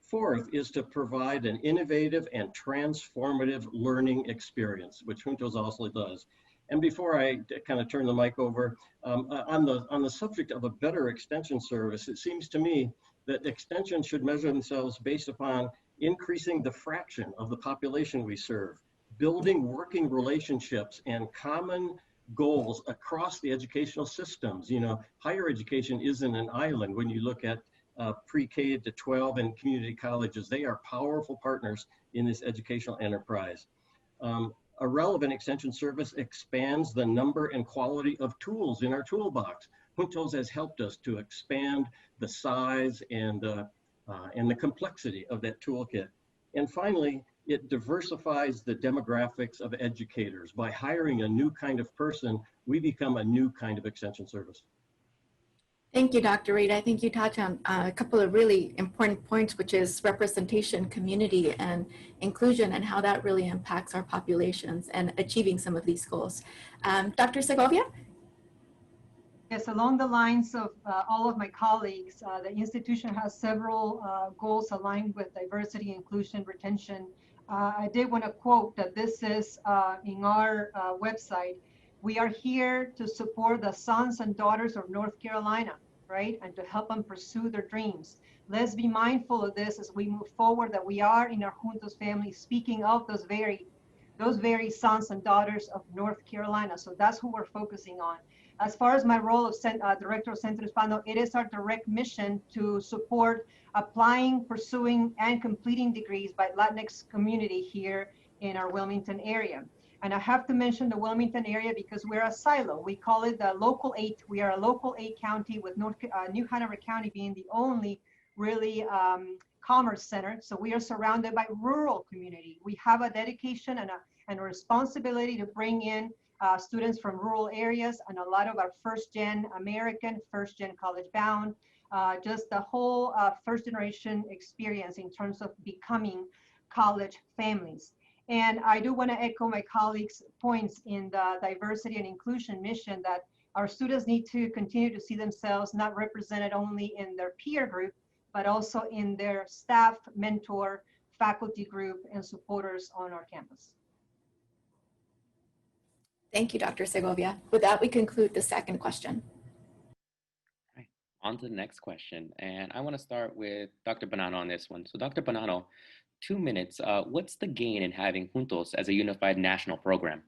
Fourth is to provide an innovative and transformative learning experience, which Juntos also does. And before I kind of turn the mic over, on the subject of a better extension service, it seems to me that extensions should measure themselves based upon increasing the fraction of the population we serve, building working relationships and common goals across the educational systems. You know, higher education isn't an island. When you look at pre-K to 12 and community colleges, they are powerful partners in this educational enterprise. A relevant extension service expands the number and quality of tools in our toolbox. Juntos has helped us to expand the size and the complexity of that toolkit. And finally, it diversifies the demographics of educators. By hiring a new kind of person, we become a new kind of extension service. Thank you, Dr. Reed. I think you touched on a couple of really important points, which is representation, community, and inclusion, and how that really impacts our populations and achieving some of these goals. Dr. Segovia? Yes, along the lines of all of my colleagues, the institution has several goals aligned with diversity, inclusion, retention. I did want to quote that this is in our website. We are here to support the sons and daughters of North Carolina, right? And to help them pursue their dreams. Let's be mindful of this as we move forward, that we are in our Juntos family speaking of those very sons and daughters of North Carolina. So that's who we're focusing on. As far as my role of Director of Centro Hispano, it is our direct mission to support applying, pursuing, and completing degrees by Latinx community here in our Wilmington area. And I have to mention the Wilmington area because we're a silo. We call it the Local 8. We are a Local 8 county, with New Hanover County being the only really commerce center. So we are surrounded by rural community. We have a dedication and a responsibility to bring in students from rural areas, and a lot of our first-gen American, first-gen college-bound, just the whole first-generation experience in terms of becoming college families. And I do want to echo my colleagues' points in the diversity and inclusion mission, that our students need to continue to see themselves not represented only in their peer group, but also in their staff, mentor, faculty group, and supporters on our campus. Thank you, Dr. Segovia. With that, we conclude the second question. Right. On to the next question. And I want to start with Dr. Bonanno on this one. So Dr. Bonanno, 2 minutes. What's the gain in having Juntos as a unified national program?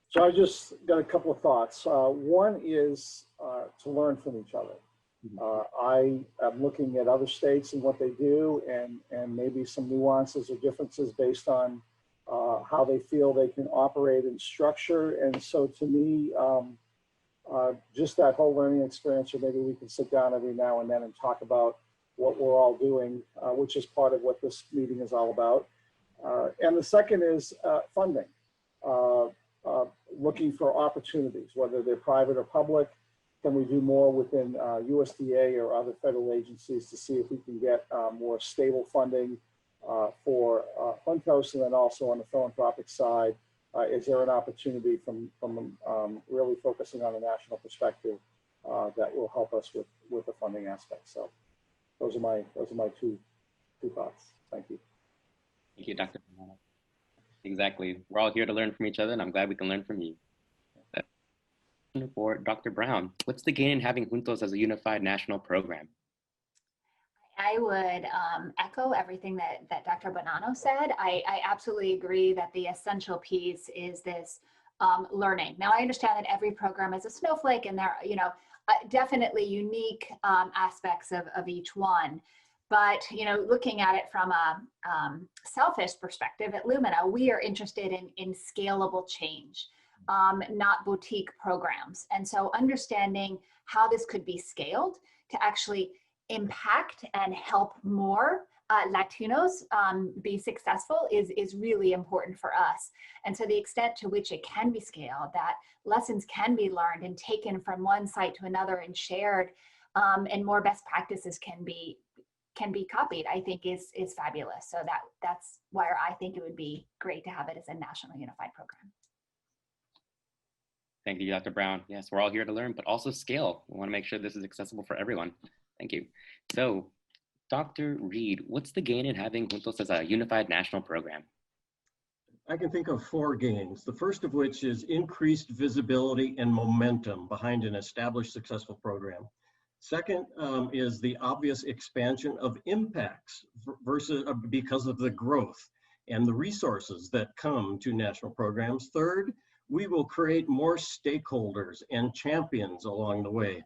So I just got a couple of thoughts. One is to learn from each other. I am looking at other states and what they do, and maybe some nuances or differences based on how they feel they can operate and structure. And so to me, just that whole learning experience, or maybe we can sit down every now and then and talk about what we're all doing, which is part of what this meeting is all about. And the second is funding. Looking for opportunities, whether they're private or public. Can we do more within USDA or other federal agencies to see if we can get more stable funding for Juntos, and then also on the philanthropic side, is there an opportunity from really focusing on a national perspective that will help us with the funding aspect? So those are my two thoughts. Thank you. Thank you, Dr. Bonanno. Exactly. We're all here to learn from each other, and I'm glad we can learn from you. For Dr. Brown, what's the gain in having Juntos as a unified national program? I would echo everything that Dr. Bonanno said. I absolutely agree that the essential piece is this learning. Now, I understand that every program is a snowflake, and there are, definitely unique aspects of each one. But, looking at it from a selfish perspective at Lumina, we are interested in scalable change, not boutique programs. And so understanding how this could be scaled to actually impact and help more Latinos be successful is really important for us. And so the extent to which it can be scaled, that lessons can be learned and taken from one site to another and shared, and more best practices can be copied, I think is fabulous. So that's why I think it would be great to have it as a national unified program. Thank you, Dr. Brown. Yes, we're all here to learn, but also scale. We want to make sure this is accessible for everyone. Thank you. So, Dr. Reed, what's the gain in having Juntos as a unified national program? I can think of 4 gains, the first of which is increased visibility and momentum behind an established successful program. Second is the obvious expansion of impacts versus because of the growth and the resources that come to national programs. Third, we will create more stakeholders and champions along the way.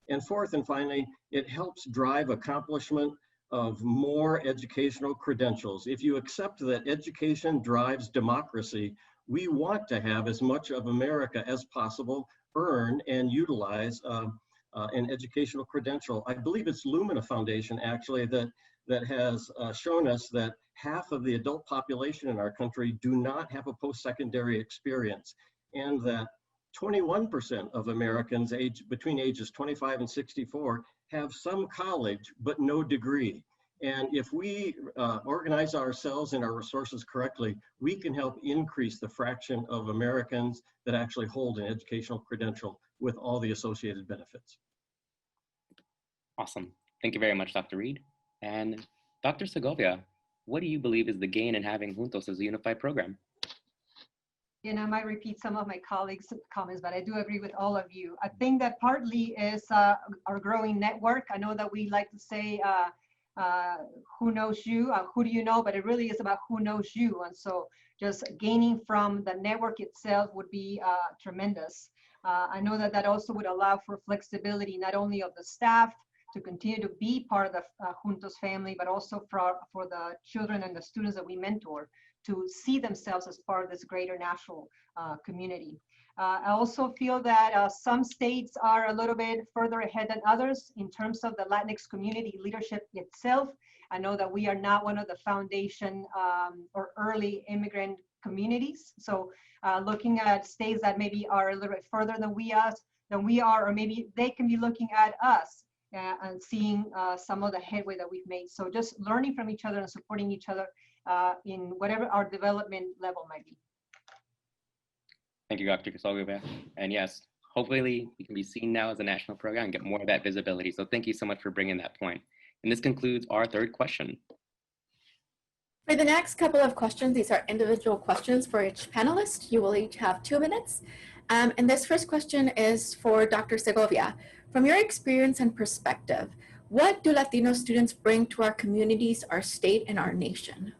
And fourth and finally, it helps drive accomplishment of more educational credentials. If you accept that education drives democracy, we want to have as much of America as possible earn and utilize an educational credential. I believe it's Lumina Foundation actually that that has shown us that half of the adult population in our country do not have a post-secondary experience, and that 21% of Americans between ages 25 and 64 have some college but no degree. And if we organize ourselves and our resources correctly, we can help increase the fraction of Americans that actually hold an educational credential with all the associated benefits. Awesome. Thank you very much, Dr. Reed. And Dr. Segovia, what do you believe is the gain in having Juntos as a unified program? And I might repeat some of my colleagues' comments, but I do agree with all of you. I think that partly is our growing network. I know that we like to say, who knows you, who do you know, but it really is about who knows you. And so just gaining from the network itself would be tremendous. I know that that also would allow for flexibility, not only of the staff to continue to be part of the Juntos family, but also for the children and the students that we mentor to see themselves as part of this greater national community. I also feel that some states are a little bit further ahead than others in terms of the Latinx community leadership itself. I know that we are not one of the foundation or early immigrant communities. So looking at states that maybe are a little bit further than we are, or maybe they can be looking at us and seeing some of the headway that we've made. So just learning from each other and supporting each other in whatever our development level might be. Thank you, Dr. Segovia. And yes, hopefully we can be seen now as a national program and get more of that visibility. So thank you so much for bringing that point. And this concludes our third question. For the next couple of questions, these are individual questions for each panelist. You will each have 2 minutes. And this first question is for Dr. Segovia. From your experience and perspective, what do Latino students bring to our communities, our state, and our nation?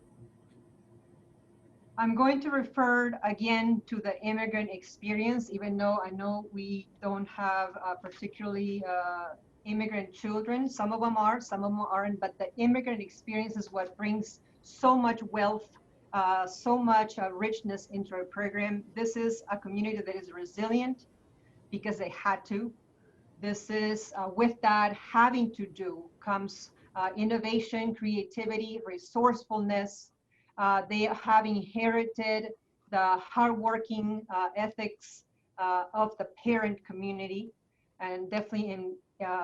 I'm going to refer again to the immigrant experience, even though I know we don't have particularly immigrant children. Some of them are, some of them aren't, but the immigrant experience is what brings so much wealth, so much richness into our program. This is a community that is resilient because they had to. This is, with that having to do comes innovation, creativity, resourcefulness. They have inherited the hardworking ethics of the parent community and definitely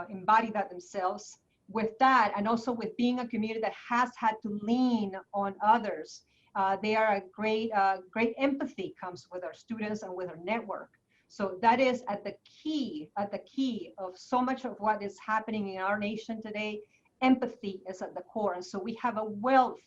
embody that themselves. With that, and also with being a community that has had to lean on others, they are a great empathy comes with our students and with our network. So that is at the key of so much of what is happening in our nation today. Empathy is at the core. And so we have a wealth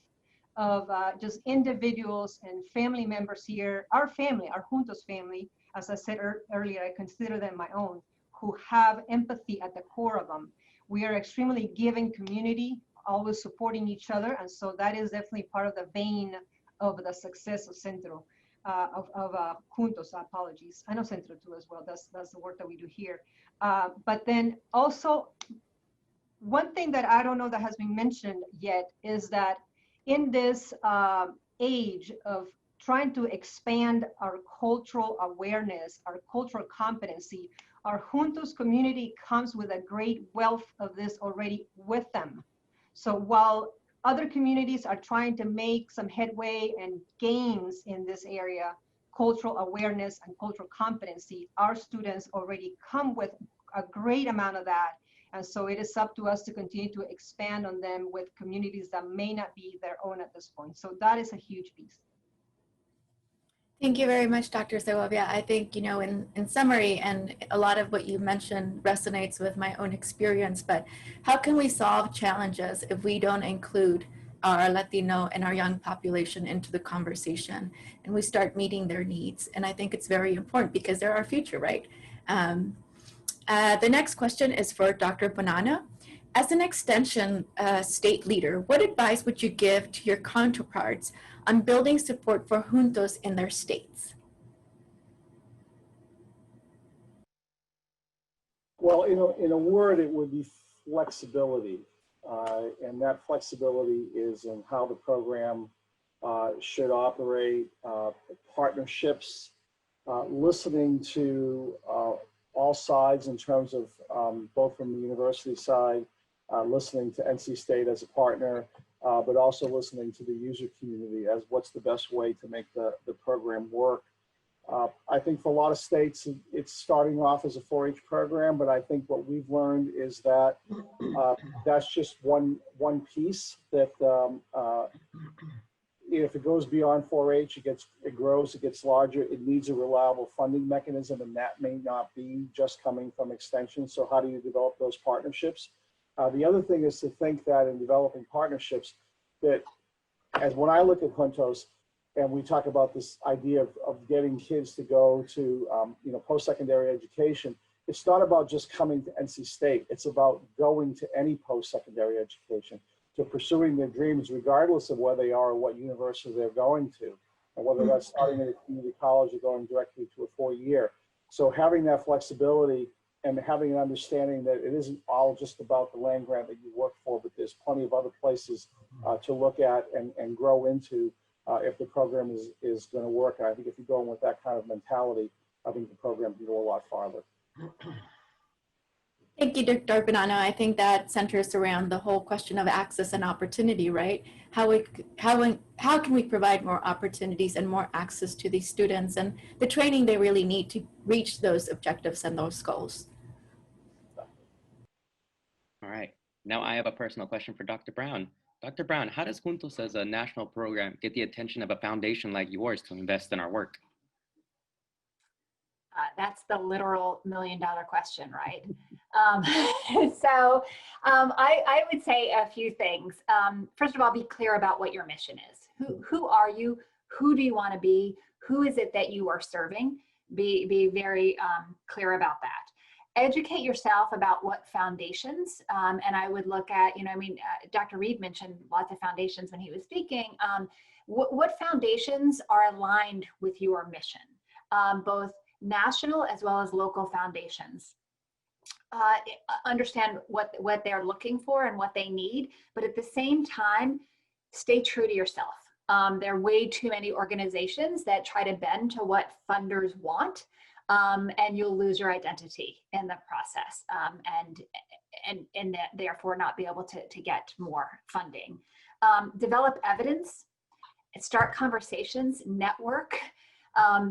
of just individuals and family members here, our family, our Juntos family, as I said earlier, I consider them my own, who have empathy at the core of them. We are extremely giving community, always supporting each other. And so that is definitely part of the vein of the success of Centro, of Juntos, apologies. I know Centro too as well, that's the work that we do here. But then also, one thing that I don't know that has been mentioned yet is that in this age of trying to expand our cultural awareness, our cultural competency, our Juntos community comes with a great wealth of this already with them. So while other communities are trying to make some headway and gains in this area, cultural awareness and cultural competency, our students already come with a great amount of that. And so it is up to us to continue to expand on them with communities that may not be their own at this point. So that is a huge piece. Thank you very much, Dr. Segovia. I think, in summary, and a lot of what you mentioned resonates with my own experience, but how can we solve challenges if we don't include our Latino and our young population into the conversation and we start meeting their needs? And I think it's very important because they're our future, right? The next question is for Dr. Bonanno. As an extension state leader, what advice would you give to your counterparts on building support for Juntos in their states? Well, in a word, it would be flexibility. And that flexibility is in how the program should operate, partnerships, listening to all sides in terms of both from the university side listening to NC State as a partner, but also listening to the user community as what's the best way to make the program work. I think for a lot of states, it's starting off as a 4-H program, but I think what we've learned is that that's just one piece that if it goes beyond 4-H, it grows, it gets larger, it needs a reliable funding mechanism, and that may not be just coming from extension. So how do you develop those partnerships? The other thing is to think that in developing partnerships, that as when I look at Juntos, and we talk about this idea of getting kids to go to post-secondary education, it's not about just coming to NC State. It's about going to any post-secondary education, to pursuing their dreams, regardless of where they are or what university they're going to, and whether that's starting at a community college or going directly to a 4-year. So having that flexibility and having an understanding that it isn't all just about the land grant that you work for, but there's plenty of other places to look at and grow into if the program is going to work. And I think if you go in with that kind of mentality, I think the program can go a lot farther. Thank you, Dr. Bonanno. I think that centers around the whole question of access and opportunity, right? How can we provide more opportunities and more access to these students and the training they really need to reach those objectives and those goals? All right. Now I have a personal question for Dr. Brown. Dr. Brown, how does Juntos as a national program get the attention of a foundation like yours to invest in our work? That's the literal million-dollar question, right? I would say a few things. First of all, be clear about what your mission is. Who are you? Who do you want to be? Who is it that you are serving? Be very clear about that. Educate yourself about what foundations, and I would look at, Dr. Reed mentioned lots of foundations when he was speaking. What foundations are aligned with your mission, both national as well as local foundations? Understand what they're looking for and what they need, but at the same time, stay true to yourself. There are way too many organizations that try to bend to what funders want, and you'll lose your identity in the process, and therefore not be able to get more funding. Develop evidence, start conversations, network,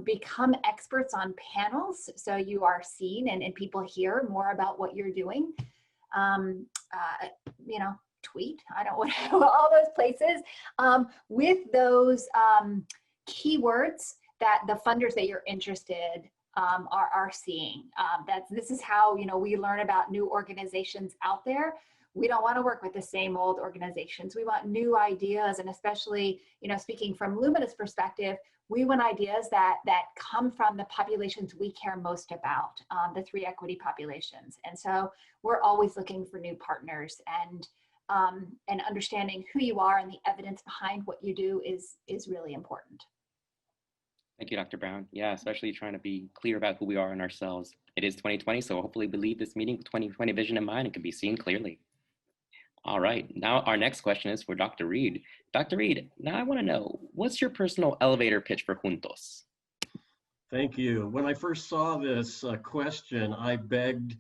become experts on panels so you are seen and people hear more about what you're doing. Tweet, I don't want all those places with those keywords that the funders that you're interested are seeing. This is how we learn about new organizations out there. We don't want to work with the same old organizations. We want new ideas, and especially, speaking from Lumina's perspective, we want ideas that come from the populations we care most about, the 3 equity populations. And so we're always looking for new partners, and understanding who you are and the evidence behind what you do is really important. Thank you, Dr. Brown. Yeah, especially trying to be clear about who we are and ourselves. It is 2020, so hopefully we leave this meeting with 2020 vision in mind and can be seen clearly. All right, now our next question is for Dr. Reed. Dr. Reed, now I want to know, what's your personal elevator pitch for Juntos? Thank you. When I first saw this question, I begged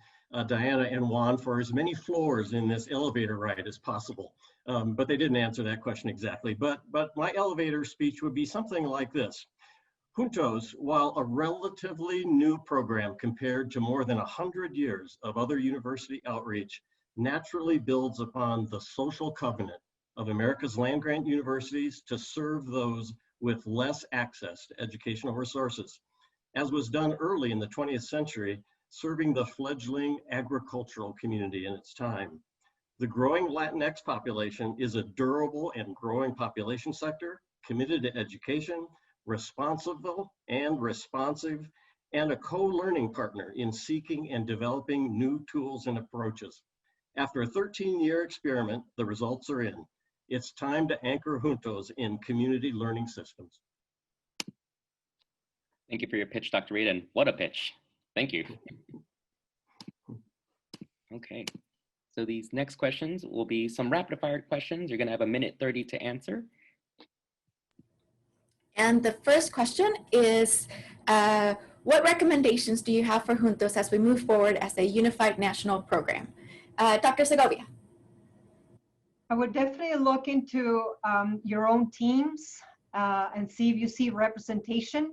Diana and Juan for as many floors in this elevator ride as possible, but they didn't answer that question exactly. But my elevator speech would be something like this. Juntos, while a relatively new program compared to more than 100 years of other university outreach, naturally builds upon the social covenant of America's land-grant universities to serve those with less access to educational resources, as was done early in the 20th century, serving the fledgling agricultural community in its time. The growing Latinx population is a durable and growing population sector, committed to education, responsible and responsive, and a co-learning partner in seeking and developing new tools and approaches. After a 13-year experiment, the results are in. It's time to anchor Juntos in community learning systems. Thank you for your pitch, Dr. Reed, and what a pitch. Thank you. Okay, so these next questions will be some rapid fire questions. You're gonna have 1:30 to answer. And the first question is, what recommendations do you have for Juntos as we move forward as a unified national program? Dr. Segovia. I would definitely look into your own teams and see if you see representation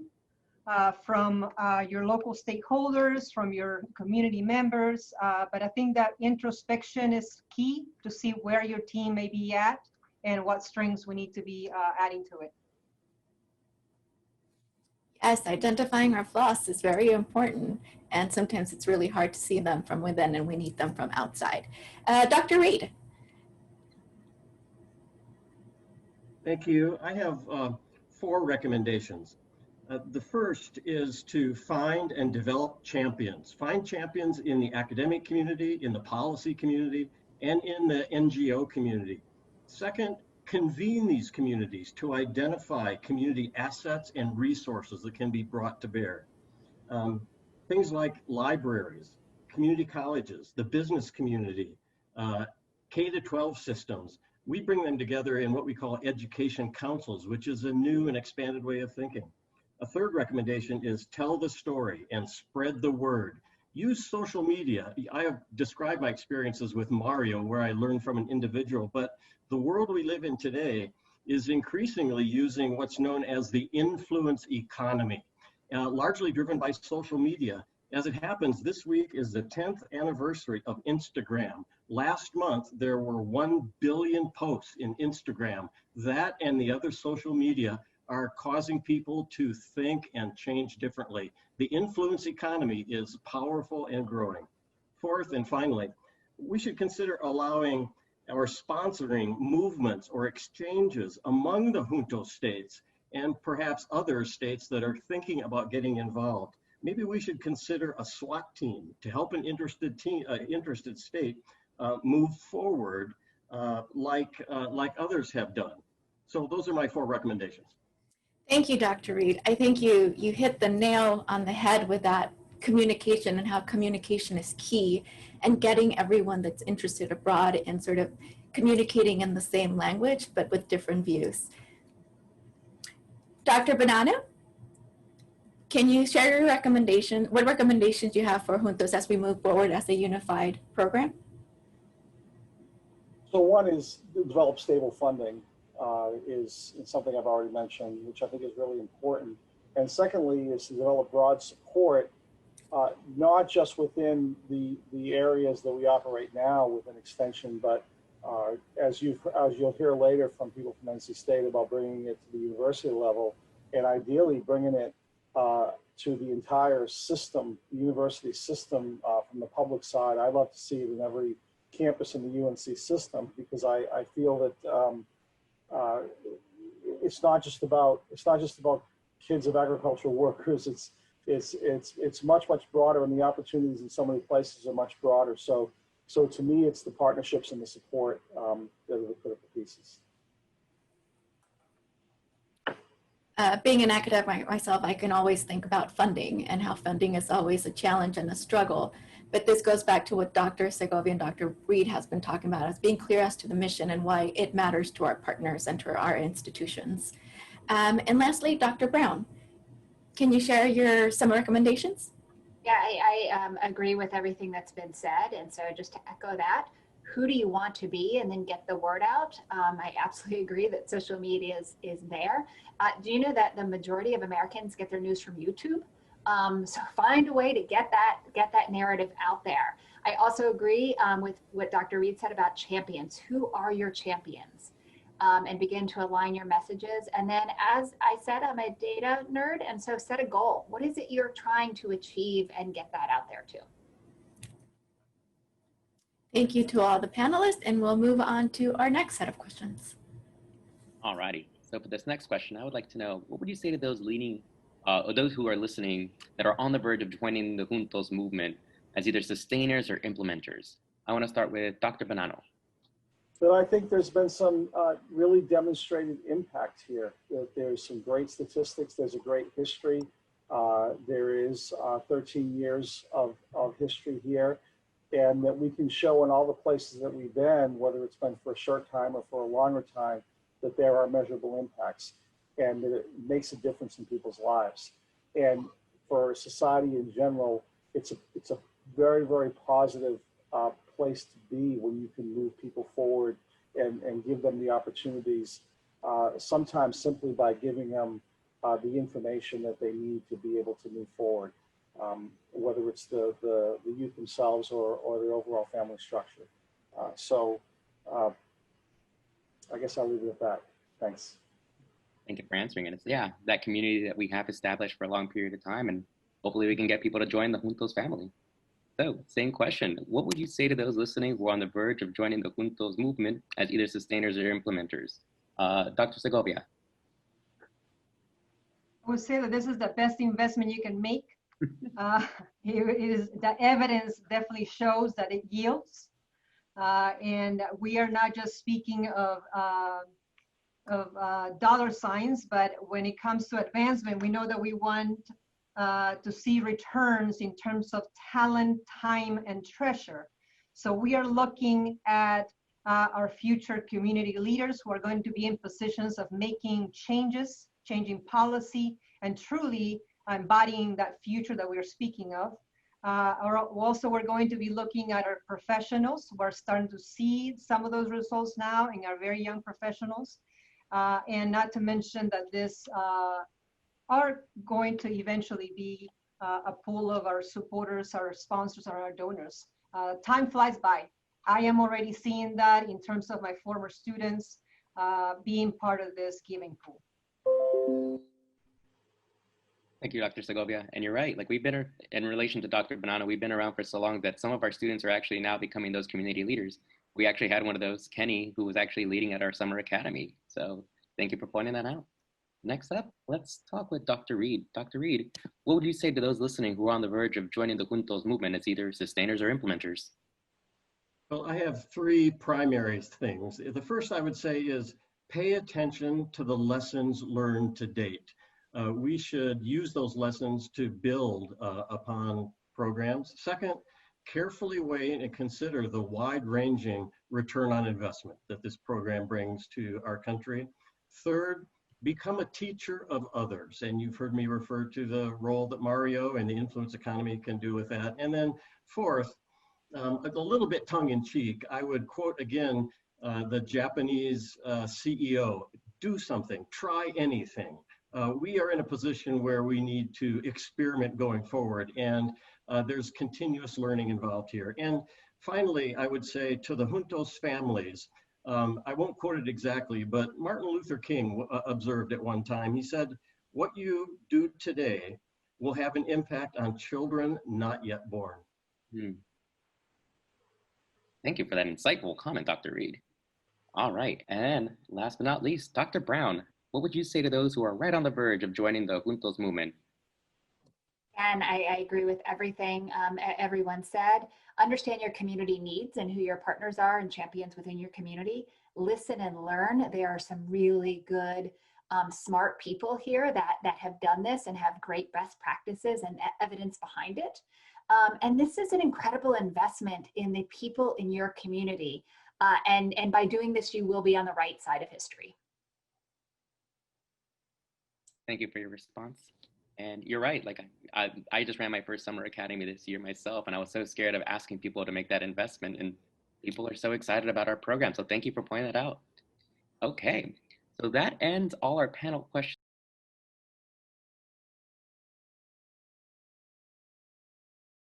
from your local stakeholders, from your community members. But I think that introspection is key to see where your team may be at and what strengths we need to be adding to it. Yes, identifying our flaws is very important. And sometimes it's really hard to see them from within and we need them from outside. Dr. Reed. Thank you. I have 4 recommendations. The first is to find and develop champions. Find champions in the academic community, in the policy community, and in the NGO community. Second, convene these communities to identify community assets and resources that can be brought to bear. Things like libraries, community colleges, the business community, K-12 systems. We bring them together in what we call education councils, which is a new and expanded way of thinking. A third recommendation is tell the story and spread the word. Use social media. I have described my experiences with Mario, where I learned from an individual, but the world we live in today is increasingly using what's known as the influence economy, largely driven by social media. As it happens, this week is the 10th anniversary of Instagram. Last month, there were 1 billion posts in Instagram. That and the other social media are causing people to think and change differently. The influence economy is powerful and growing. Fourth, and finally, we should consider allowing or sponsoring movements or exchanges among the Juntos states and perhaps other states that are thinking about getting involved. Maybe we should consider a SWAT team to help an interested state move forward like others have done. So those are my 4 recommendations. Thank you, Dr. Reed. I think you hit the nail on the head with that communication and how communication is key and getting everyone that's interested abroad and sort of communicating in the same language, but with different views. Dr. Bonanno, can you share your recommendation? What recommendations do you have for Juntos as we move forward as a unified program? So one is develop stable funding is something I've already mentioned, which I think is really important. And secondly is to develop broad support, not just within the areas that we operate now within extension, but as you'll hear later from people from NC State about bringing it to the university level, and ideally bringing it to the entire system, the university system from the public side. I'd love to see it in every campus in the UNC system, because I feel that it's not just about kids of agricultural workers. It's much broader, and the opportunities in so many places are much broader. So to me, it's the partnerships and the support that are the critical pieces. Being an academic myself, I can always think about funding and how funding is always a challenge and a struggle. But this goes back to what Dr. Segovia and Dr. Reed has been talking about, as being clear as to the mission and why it matters to our partners and to our institutions. And lastly, Dr. Brown, can you share some recommendations? Yeah, I agree with everything that's been said. And so just to echo that, who do you want to be, and then get the word out. I absolutely agree that social media is there. Do you know that the majority of Americans get their news from YouTube? So find a way to get that narrative out there. I also agree with what Dr. Reed said about champions. Who are your champions? And begin to align your messages. And then, as I said, I'm a data nerd, and so set a goal. What is it you're trying to achieve, and get that out there too? Thank you to all the panelists, and we'll move on to our next set of questions. All righty. So for this next question, I would like to know, what would you say to those or those who are listening that are on the verge of joining the Juntos movement as either sustainers or implementers? I want to start with Dr. Bonanno. But I think there's been some really demonstrated impact here. There's some great statistics. There's a great history. There is 13 years of history here, and that we can show in all the places that we've been, whether it's been for a short time or for a longer time, that there are measurable impacts and that it makes a difference in people's lives. And for society in general, it's a very, very positive place to be when you can move people forward and give them the opportunities, sometimes simply by giving them the information that they need to be able to move forward, whether it's the youth themselves or the overall family structure. I guess I'll leave it at that. Thanks. Thank you for answering it. It's, yeah, that community that we have established for a long period of time, and hopefully we can get people to join the Juntos family. So, same question. What would you say to those listening who are on the verge of joining the Juntos movement as either sustainers or implementers? Dr. Segovia. I would say that this is the best investment you can make. The evidence definitely shows that it yields. And we are not just speaking of dollar signs, but when it comes to advancement, we know that we want to see returns in terms of talent, time, and treasure. So we are looking at our future community leaders who are going to be in positions of making changes, changing policy, and truly embodying that future that we're speaking of. Also, we're going to be looking at our professionals. We're starting to see some of those results now in our very young professionals. And not to mention that this are going to eventually be a pool of our supporters, our sponsors, or our donors. Time flies by. I am already seeing that in terms of my former students being part of this giving pool. Thank you, Dr. Segovia. And you're right, like we've been, in relation to Dr. Banana, we've been around for so long that some of our students are actually now becoming those community leaders. We actually had one of those, Kenny, who was actually leading at our summer academy. So thank you for pointing that out. Next up, let's talk with Dr. Reed. Dr. Reed, what would you say to those listening who are on the verge of joining the Juntos movement as either sustainers or implementers? Well, I have three primary things. The first I would say is pay attention to the lessons learned to date. We should use those lessons to build upon programs. Second, carefully weigh and consider the wide-ranging return on investment that this program brings to our country. Third, become a teacher of others. And you've heard me refer to the role that Mario and the influence economy can do with that. And then fourth, a little bit tongue-in-cheek, I would quote again the Japanese CEO, do something, try anything. We are in a position where we need to experiment going forward, and there's continuous learning involved here. And finally, I would say to the Juntos families, I won't quote it exactly, but Martin Luther King observed at one time, he said, what you do today will have an impact on children not yet born. Thank you for that insightful comment, Dr. Reed. All right, and last but not least, Dr. Brown, what would you say to those who are right on the verge of joining the Juntos movement? And I agree with everything everyone said. Understand your community needs and who your partners are and champions within your community. Listen and learn. There are some really good, smart people here that have done this and have great best practices and evidence behind it. And this is an incredible investment in the people in your community. And by doing this, you will be on the right side of history. Thank you for your response. And you're right, like I just ran my first summer academy this year myself, and I was so scared of asking people to make that investment, and people are so excited about our program. So thank you for pointing that out. Okay, so that ends all our panel questions.